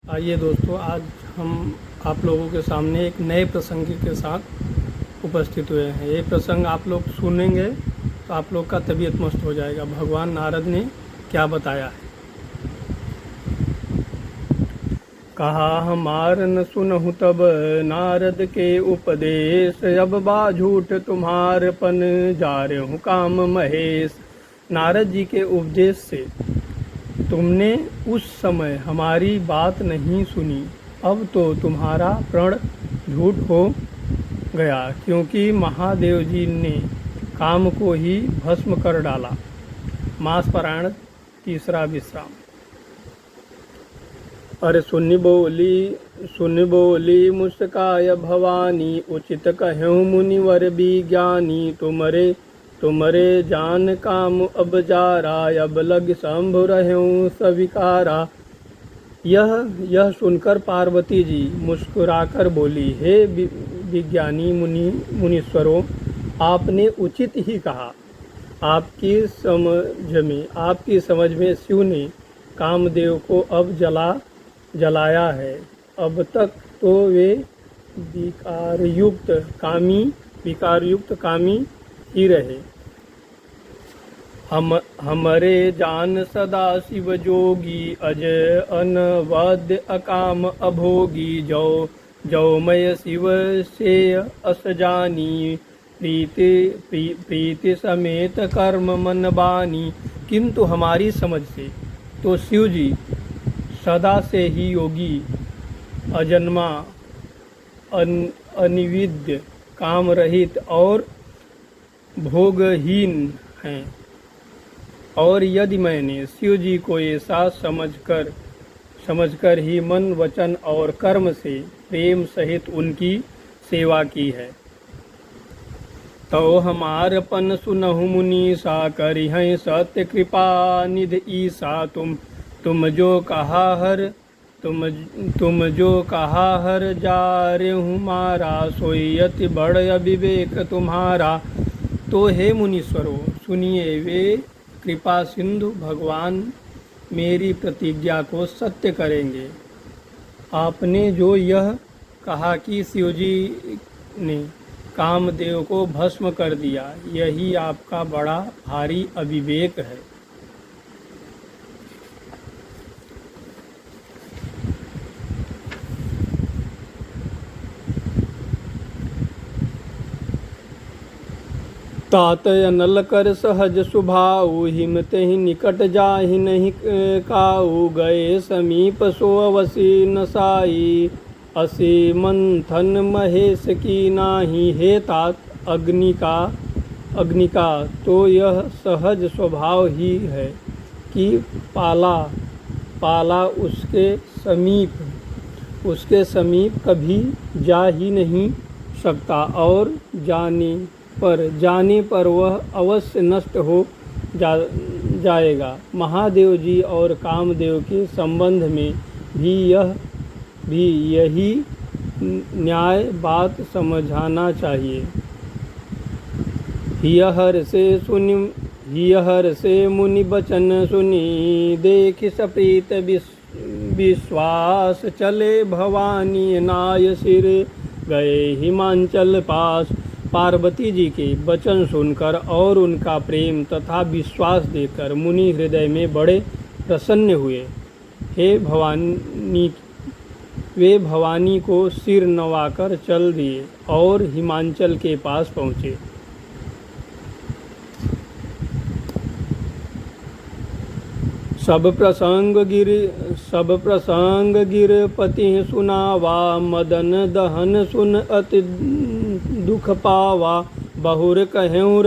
आइए दोस्तों, आज हम आप लोगों के सामने एक नए प्रसंग के साथ उपस्थित हुए हैं। ये प्रसंग आप लोग सुनेंगे तो आप लोग का तबीयत मस्त हो जाएगा। भगवान नारद ने क्या बताया है। कहा हमार न सुनहु तब नारद के उपदेश, अब बा झूठ तुम्हार पन जारहु काम महेश। नारद जी के उपदेश से तुमने उस समय हमारी बात नहीं सुनी, अब तो तुम्हारा प्रण झूठ हो गया, क्योंकि महादेव जी ने काम को ही भस्म कर डाला। मास पारायण तीसरा विश्राम। अरे सुन बोली मुस्काय भवानी, उचित कहूँ मुनिवर विज्ञानी। तुमरे जान काम अब जारा, अब लग शंभु रहूँ सविकारा। यह सुनकर पार्वती जी मुस्कुराकर बोली, हे विज्ञानी मुनीश्वरों, आपने उचित ही कहा। आपकी समझ में शिव ने कामदेव को अब जलाया है। अब तक तो वे विकारयुक्त कामी ही रहे। हमरे जान सदा शिव जोगी, अजय अनवद्य अकाम अभोगी। जो मय शिव से अस जानी, प्रीति समेत कर्म मन बानी। किंतु हमारी समझ से तो शिव जी सदा से ही योगी, अजन्मा, अनिविद्य, काम रहित और भोगहीन हैं। और यदि मैंने शिव जी को ऐसा समझकर ही मन वचन और कर्म से प्रेम सहित उनकी सेवा की है, तो हमार पन सुनहु मुनीसा, करिहै सत्य कृपा निधि ईसा। तुम जो कहा हर जारहु मारा, सोई अति बड़ अविवेक तुम्हारा। तो हे मुनीश्वरों, सुनिए, वे कृपा सिंधु भगवान मेरी प्रतिज्ञा को सत्य करेंगे। आपने जो यह कहा कि शिवजी ने कामदेव को भस्म कर दिया, यही आपका बड़ा भारी अविवेक है। तात अनल कर सहज सुभाऊ, हिमते ही निकट जाहि नहीं काऊ। गए समीप सो अवसी नसाई, असी मंथन महेश की नाही। हे तात, अग्नि का तो यह सहज स्वभाव ही है कि पाला उसके समीप कभी जा ही नहीं सकता, और जाने पर वह अवश्य नष्ट हो जाएगा। महादेव जी और कामदेव के संबंध में भी यही न्याय बात समझाना चाहिए। हियहर से मुनि बचन सुनी, देख सप्रीत विश्वास। चले भवानी नाय सिर, गए हिमांचल पास। पार्वती जी के वचन सुनकर और उनका प्रेम तथा विश्वास देखकर मुनि हृदय में बड़े प्रसन्न हुए। वे भवानी को सिर नवाकर चल दिए और हिमांचल के पास पहुँचे। सब प्रसंग गिरपति सुनावा, मदन दहन सुन अति दुख पावा। बहुर करें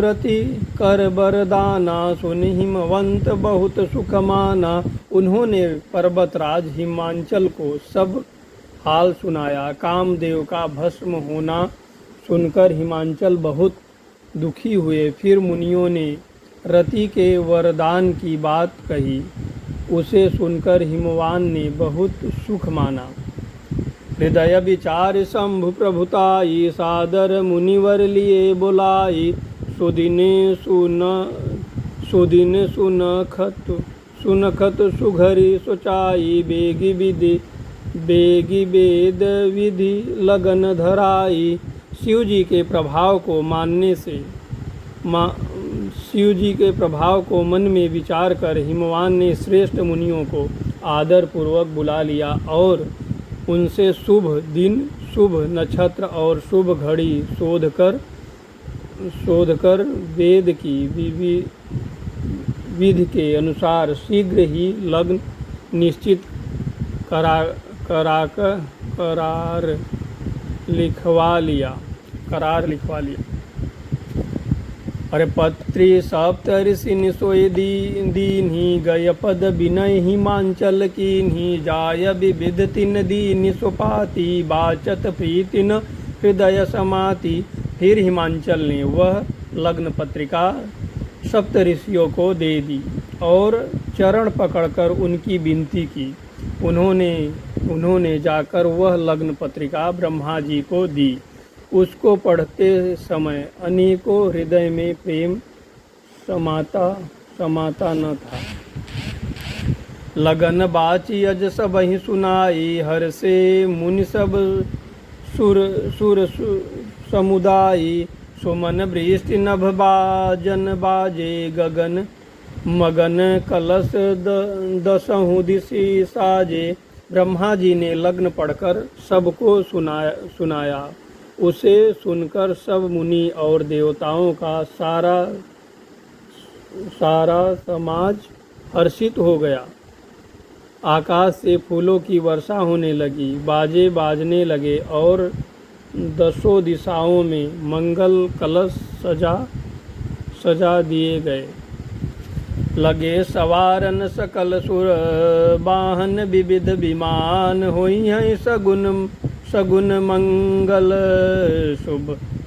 रति कर बरदाना, सुन हिमवंत बहुत सुख माना। उन्होंने पर्वतराज हिमांचल को सब हाल सुनाया। कामदेव का भस्म होना सुनकर हिमांचल बहुत दुखी हुए। फिर मुनियों ने रति के वरदान की बात कही। उसे सुनकर हिमवान ने बहुत सुख माना। हृदय विचार शंभु प्रभुताई, सादर मुनिवर लिए बुलाई। सुदिन सुनखत सुघरी सोचाई, बेगी वेद विधि लगन धराई। शिव जी के प्रभाव को मन में विचार कर हिमवान ने श्रेष्ठ मुनियों को आदर पूर्वक बुला लिया और उनसे शुभ दिन, शुभ नक्षत्र और शुभ घड़ी शोध कर वेद की विधि के अनुसार शीघ्र ही लग्न निश्चित करार लिखवा लिया। अरे पत्री सप्तऋषि सोई दीन्ही, गय पद विनय हिमांचल कीन्ही। जाय विविध तिन दीन सुपाति, बाचत प्रीतिन हृदय समाति। फिर हिमांचल ने वह लग्न पत्रिका सप्तऋषियों को दे दी और चरण पकड़कर उनकी विनती की। उन्होंने जाकर वह लग्न पत्रिका ब्रह्मा जी को दी। उसको पढ़ते समय अनेकों हृदय में प्रेम समाता न था। लगन बाची अज सबहि सुनाई, हर से मुनि सब सुर समुदायी। सुमन वृष्टि नभ बाजन बाजे, गगन मगन कलश दसहु दिशि साजे। ब्रह्मा जी ने लग्न पढ़कर सबको सुनाया। उसे सुनकर सब मुनि और देवताओं का सारा समाज हर्षित हो गया। आकाश से फूलों की वर्षा होने लगी, बाजे बाजने लगे और दसों दिशाओं में मंगल कलश सजा दिए गए। लगे सवारन सकल सुर, वाहन विविध विमान। होई हैं सगुन मंगल,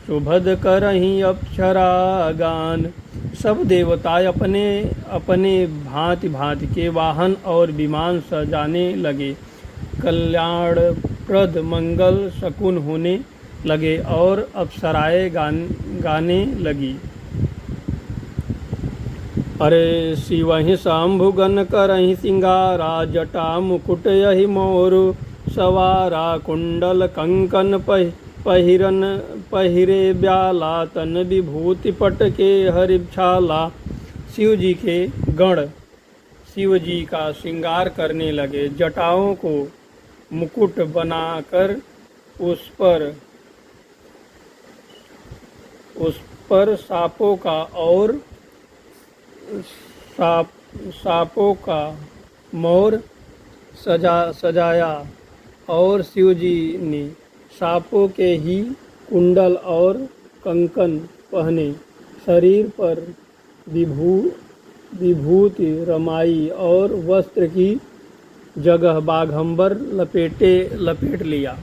शुभद करहीं अप्सरा गान। सब देवता अपने भांति भांति के वाहन और विमान सजाने लगे। कल्याणप्रद मंगल शकुन होने लगे और अप्सराएं गाने लगी। अरे शिवहि शंभुगन करहि सिंगारा, जटा मुकुट यहि मोरु सवारा। कुंडल कंकन पहिरे ब्याला, तन विभूति पट के हरिछाला। शिव जी के गण शिव जी का श्रृंगार करने लगे। जटाओं को मुकुट बनाकर उस पर सांपों का मोर सजाया और शिव जी ने सांपों के ही कुंडल और कंकन पहने। शरीर पर विभूति रमाई और वस्त्र की जगह बाघंबर लपेट लिया।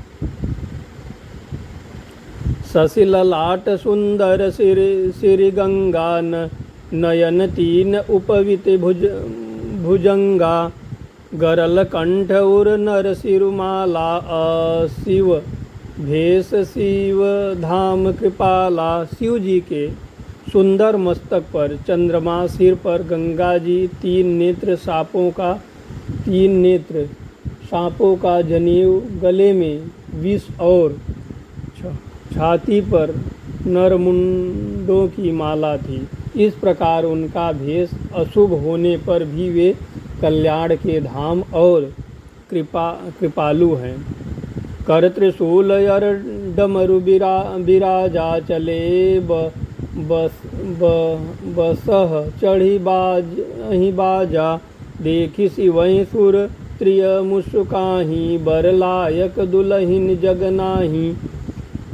शशि ललाट सुंदर सिर गंगा, नयन तीन उपवित भुजंगा। गरल कंठ उर नर सिरुमाला, शिव भेष शिव धाम कृपाला। शिव जी के सुंदर मस्तक पर चंद्रमा, सिर पर गंगा जी, तीन नेत्र सांपों का जनेऊ, गले में विष और छाती पर नरमुंडों की माला थी। इस प्रकार उनका भेष अशुभ होने पर भी वे कल्याण के धाम और कृपालु हैं। कर त्रिशूल यर डमरु बिराजा, चले बसह चढ़ी बाजा। देखी शिवहि सुर त्रिय मुस्काही, बर लायक दुलहिन जगनाही।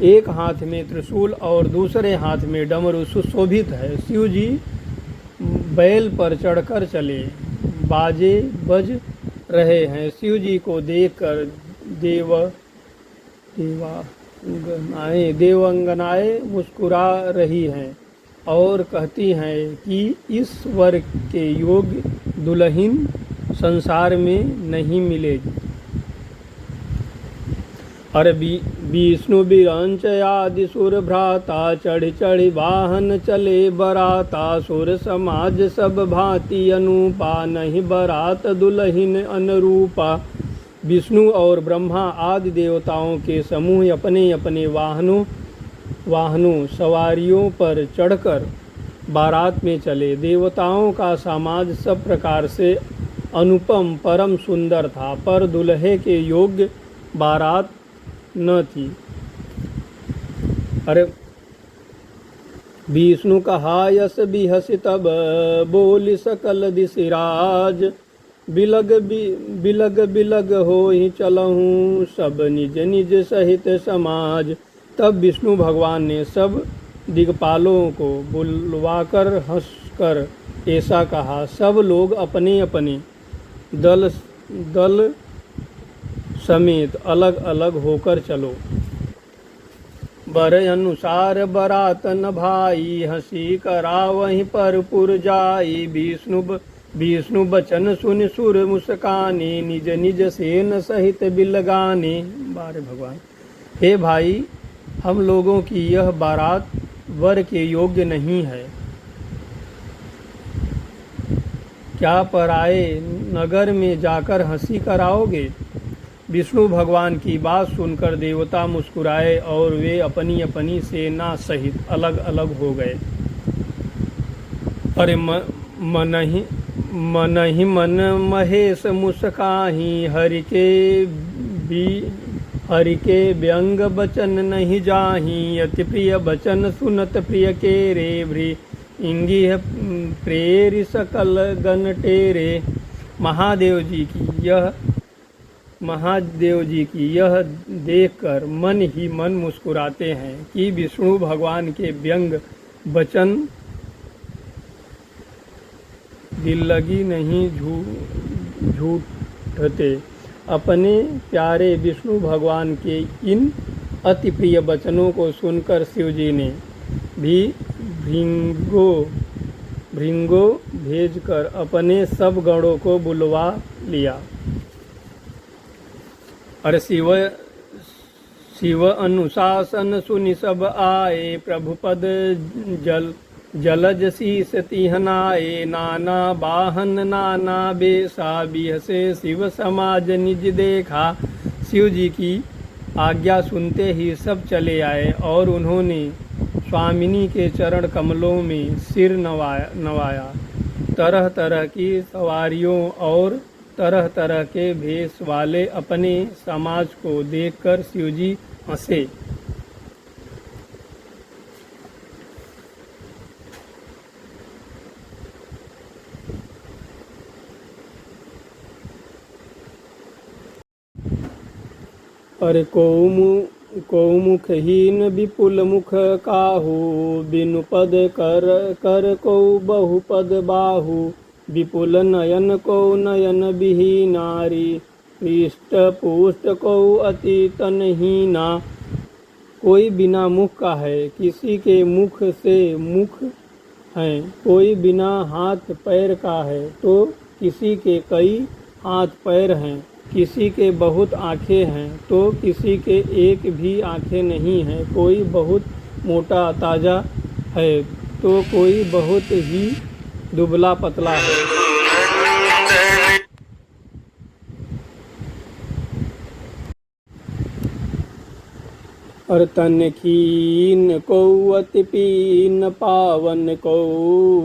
एक हाथ में त्रिशूल और दूसरे हाथ में डमरू सुशोभित है। शिव जी बैल पर चढ़कर चले, बाजे बज रहे हैं। शिव जी को देखकर देवंगनाएं मुस्कुरा रही हैं और कहती हैं कि इस वर के योग्य दुल्हन संसार में नहीं मिलेगी। अरे विष्णु बिरंच आदि सुर भ्राता चढ़ चढ़ वाहन चले बराता सुर समाज सब भांति अनूपा नहीं बरात दुल्हिन अनुरूपा। विष्णु और ब्रह्मा आदि देवताओं के समूह अपने अपने वाहनों सवारियों पर चढ़कर बारात में चले। देवताओं का समाज सब प्रकार से अनुपम परम सुंदर था, पर दुल्हे के योग्य बारात न थी। अरे विष्णु कहा यस बिहस तब बोली सकल दिशिराज बिलग बिलग हो ही चलहूँ सब निज निज सहित समाज। तब विष्णु भगवान ने सब दिग्पालों को बुलवाकर हंसकर ऐसा कहा, सब लोग अपने अपने दल समेत अलग अलग होकर चलो। बर अनुसार बरात न भाई हंसी करा वहीं पर पुर जाई। विष्णु बचन सुन सुर मुस्काने निज निज सेन सहित बिलगाने। बारे भगवान, हे भाई, हम लोगों की यह बारात वर के योग्य नहीं है। क्या पराए नगर में जाकर हंसी कराओगे? विष्णु भगवान की बात सुनकर देवता मुस्कुराए और वे अपनी अपनी सेना सहित अलग अलग हो गए। अरे मन महेश मुस्काही हरि के व्यंग बचन नहीं जाही। अति प्रिय बचन सुनत प्रिय के रे भ्री इंगी प्रेरि सकल गण टेरे। महादेव जी की यह देखकर मन ही मन मुस्कुराते हैं कि विष्णु भगवान के व्यंग वचन दिल लगी नहीं झूठते। अपने प्यारे विष्णु भगवान के इन अति प्रिय वचनों को सुनकर शिवजी ने भी भृंगो भेजकर अपने सब गणों को बुलवा लिया। अरे शिव अनुशासन सुनि सब आए प्रभु पद जलज शीस तिहनाए। नाना वाहन नाना बेसा बिहसे शिव समाज निज देखा। शिव जी की आज्ञा सुनते ही सब चले आए और उन्होंने स्वामिनी के चरण कमलों में सिर नवाया। तरह तरह की सवारियों और तरह तरह के भेष वाले अपने समाज को देखकर शिवजी हंसे। अरे को मुखहीन विपुल मुख काहू बिनु पद कर को बहुपद बाहू। विपुल नयन को नयन विहीनारी हृष्ट पुष्ट को अति तनहीना। कोई बिना मुख का है, किसी के मुख से मुख हैं। कोई बिना हाथ पैर का है तो किसी के कई हाथ पैर हैं। किसी के बहुत आँखें हैं तो किसी के एक भी आँखें नहीं हैं। कोई बहुत मोटा ताजा है तो कोई बहुत ही दुबला पतला है। और तन खीन को अति पीन पावन को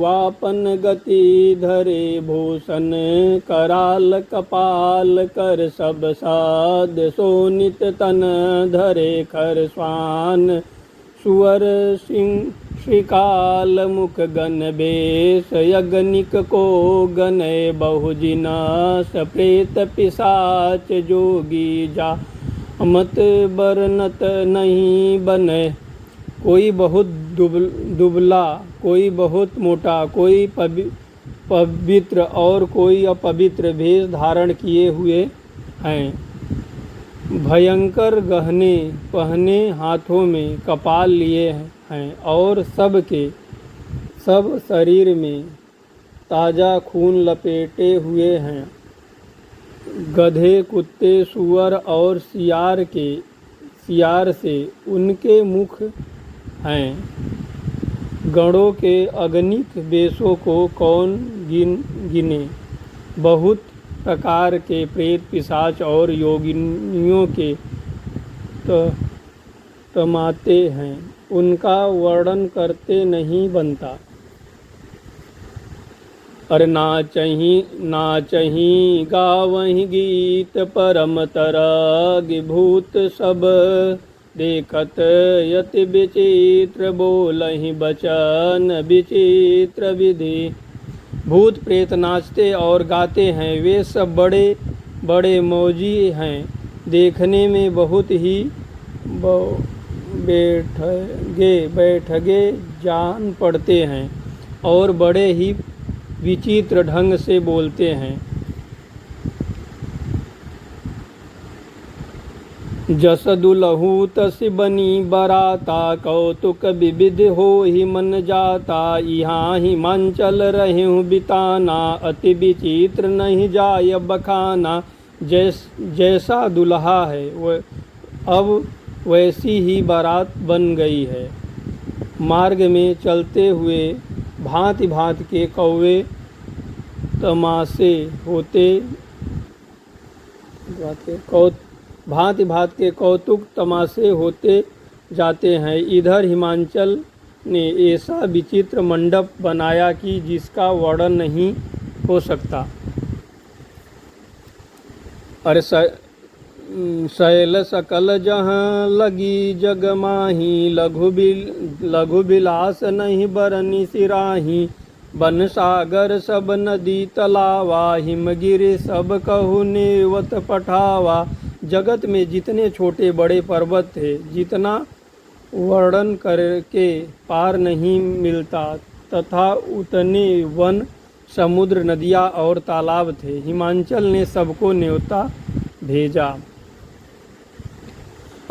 वापन गति धरे भूषण। कराल कपाल कर सब साध सोनित तन धरे खर स्वान। सुअर सिंह श्रीकाल मुख गण बेश यज्ञनिक को गणय बहुजिना। सप्रेत पिशाच जोगी जा मत बरनत नहीं बने। कोई बहुत दुबला, कोई बहुत मोटा, कोई पवित्र और कोई अपवित्र वेश धारण किए हुए हैं। भयंकर गहने पहने हाथों में कपाल लिए हैं और सब शरीर में ताज़ा खून लपेटे हुए हैं। गधे, कुत्ते, सुअर और सियार के सियार से उनके मुख हैं। गणों के अगणित वेशों को कौन गिने। बहुत प्रकार के प्रेत पिशाच और योगिनियों के तमाते हैं, उनका वर्णन करते नहीं बनता। अरे नाचही गावही गीत परम तरग भूत सब देखत यति विचित्र बोलहि बचन विचित्र विधि। भूत प्रेत नाचते और गाते हैं, वे सब बड़े बड़े मौजी हैं, देखने में बहुत ही बैठगे जान पड़ते हैं और बड़े ही विचित्र ढंग से बोलते हैं। जस दुलहु तस बनी बराता कौतुक विविध हो ही मन जाता। यहाँ हिमांचल रहूँ बिताना अति विचित्र नहीं जाय बखाना। जैसा दुल्हा है वह अब वैसी ही बारात बन गई है। मार्ग में चलते हुए भांति भांति के कौवे तमाशे होते भांति भांति के कौतुक तमाशे होते जाते हैं। इधर हिमांचल ने ऐसा विचित्र मंडप बनाया कि जिसका वर्णन नहीं हो सकता। अरे शैल सकल जहाँ लगी जग माही लघु बिलास नहीं बरनी सिराही। बन सागर सब नदी तलावा हिमगिरि सब कहु नेवत पठावा। जगत में जितने छोटे बड़े पर्वत थे, जितना वर्णन करके पार नहीं मिलता, तथा उतने वन समुद्र नदियाँ और तालाब थे। हिमांचल ने सबको न्योता भेजा।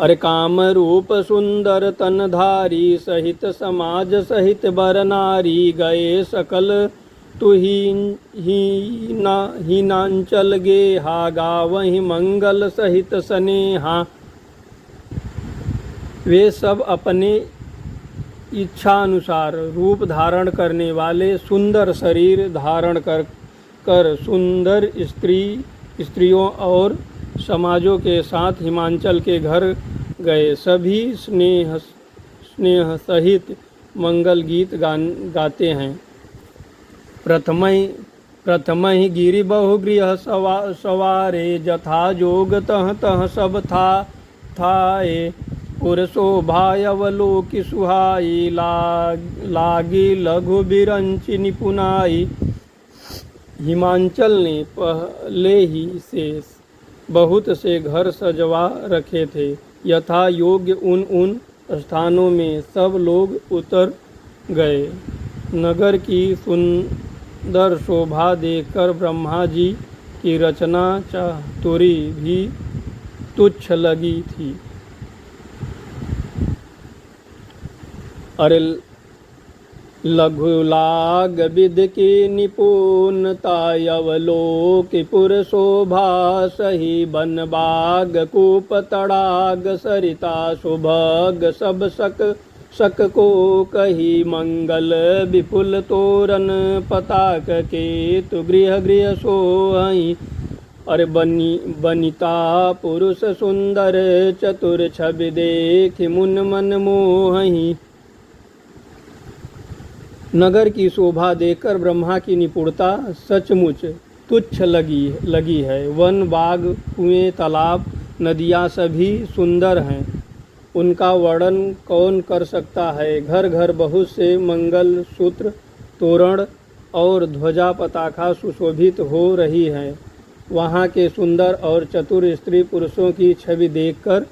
अरे काम रूप सुंदर तनधारी सहित समाज सहित बर नारी। गए सकल तु हीनांचल गे हा गावहि मंगल सहित स्नेहा। वे सब अपने इच्छा अनुसार रूप धारण करने वाले सुंदर शरीर धारण कर सुंदर स्त्रियों और समाजों के साथ हिमांचल के घर गए। सभी स्नेह सहित मंगल गीत गाते हैं। प्रथम ही गिरि बहुगृह सवारे जथा जोग तह तह सब थाए। पुरशोभाय अवलोकि सुहाई लागी लघु बिरंचि निपुनाई। हिमांचल ने पहले ही से बहुत से घर सजवा रखे थे। यथा योग्य उन स्थानों में सब लोग उतर गए। नगर की सुंदर शोभा देखकर ब्रह्मा जी की रचना चातुरी भी तुच्छ लगी थी। अरे लघुलाग विद की निपुणता अवलोकि पुरशोभा सही। बन बाग कूप तड़ाग सरिता सुभग सब सक को कही। मंगल विपुल तोरण पताक केतु गृह गृह सोहई। अरे बनिता पुरुष सुंदर चतुर छवि देखि मुन मन मोहई। नगर की शोभा देखकर ब्रह्मा की निपुणता सचमुच तुच्छ लगी है। वन बाग कुएं तालाब नदियाँ सभी सुंदर हैं, उनका वर्णन कौन कर सकता है। घर घर बहुत से मंगल सूत्र तोरण और ध्वजा पताका सुशोभित हो रही है। वहाँ के सुंदर और चतुर स्त्री पुरुषों की छवि देखकर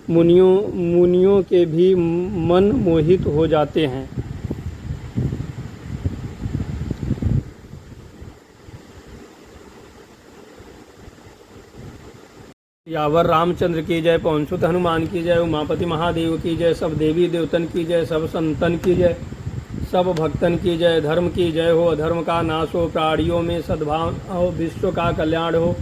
मुनियों के भी मन मोहित हो जाते हैं। यावर रामचंद्र की जय, पवनसुत हनुमान की जय, उमापति महादेव की जय, सब देवी देवतन की जय, सब संतन की जय, सब भक्तन की जय। धर्म की जय हो, अधर्म का नाश हो, प्राणियों में सद्भाव हो, विश्व का कल्याण हो।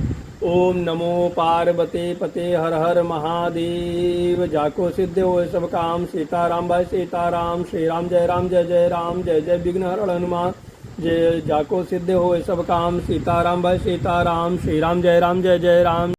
ओम नमो पार्वते पते हर हर महादेव। जाको सिद्ध हो सब काम, सीताराम भाई सीताराम, श्री राम जय जय राम, जय जय विघ्न हरण हनुमान। जय जाको सिद्ध हो सब काम, सीताराम भाई सीताराम, श्री राम जय जय राम।